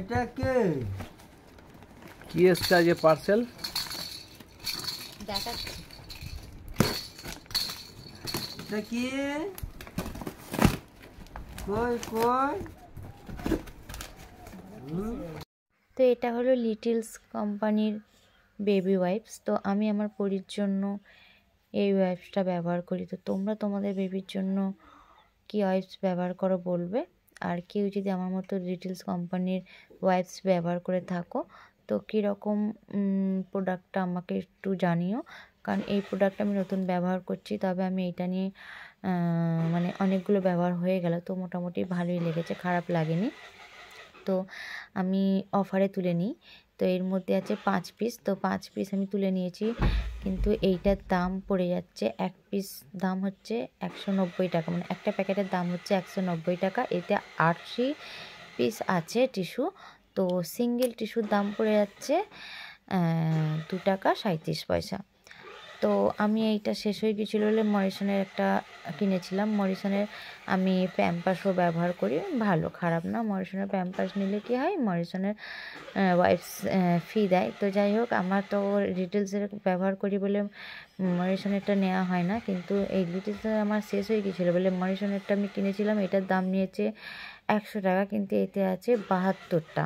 এটা কে? কি এসছে আজ পার্সেল? দেখাচ্ছি। এটা কি? কই কই? তো এটা হলো লিটলস কোম্পানির বেবি ওয়াইপস। তো আমি আমার পরির জন্য এই ওয়াইপসটা ব্যবহার করি। তো তোমরা তোমাদের বেবির জন্য কি ওয়াইপস ব্যবহার করো বলবে। আর কেউ যদি আমার মতো লিটলস কোম্পানির ওয়াইপস ব্যবহার করে থাকো তো কীরকম প্রোডাক্টটা আমাকে একটু জানিও, কারণ এই প্রোডাক্টটা আমি নতুন ব্যবহার করছি। তবে আমি এটা নিয়ে মানে অনেকগুলো ব্যবহার হয়ে গেল, তো মোটামুটি ভালোই লেগেছে, খারাপ লাগেনি। তো আমি অফারে তুলে নিই। তো এর মধ্যে আছে 5 পিস, তো 5 পিস আমি তুলে নিয়েছি। কিন্তু এইটার দাম পড়ে যাচ্ছে, এক পিস দাম হচ্ছে 190 টাকা, মানে একটা প্যাকেটের দাম হচ্ছে 190 টাকা। এতে 80 পিস আছে টিস্যু। তো সিঙ্গেল টিস্যুর দাম পড়ে যাচ্ছে 2 টাকা 37 পয়সা। তো আমি এইটা শেষ হয়ে গিয়েছিলো বলে মরিসনের একটা কিনেছিলাম। মরিসনের আমি প্যাম্পাসও ব্যবহার করি, ভালো, খারাপ না। মরিসনের প্যাম্পাস নিলে কী হয়, মরিসনের ওয়াইপস ফ্রি দেয়। তো যাই হোক, আমার তো লিটলসের ব্যবহার করি বলে মরিসনেরটা নেওয়া হয় না, কিন্তু এই লিটলসের আমার শেষ হয়ে গিয়েছিলো বলে মরিসনেরটা আমি কিনেছিলাম। এটার দাম নিয়েছে 100 টাকা, কিন্তু এতে আছে 72টা।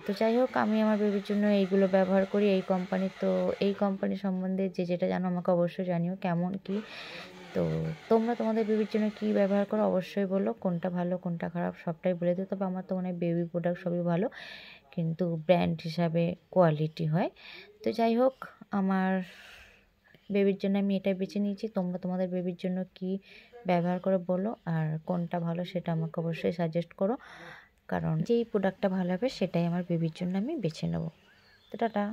তো যাই হোক, আমি আমার বেবির জন্য এইগুলো ব্যবহার করি, এই কোম্পানির। তো এই কোম্পানি সম্বন্ধে যে যেটা জানো আমাকে অবশ্যই জানিও কেমন কি। তো তোমরা তোমাদের বেবির জন্য কী ব্যবহার করো অবশ্যই বলো, কোনটা ভালো কোনটা খারাপ সবটাই বলে দিও। তবে আমার তো মনে হয় বেবি প্রোডাক্ট সবই ভালো, কিন্তু ব্র্যান্ড হিসাবে কোয়ালিটি হয়। তো যাই হোক, আমার বেবির জন্য আমি এটা বেছে নিয়েছি। তোমরা তোমাদের বেবির জন্য কি ব্যবহার করো বলো, আর কোনটা ভালো সেটা আমাকে অবশ্যই সাজেস্ট করো, কারণ যেই প্রোডাক্টটা ভালো হবে সেটাই আমার বেবির জন্য আমি বেছে নেব। তো টাটা।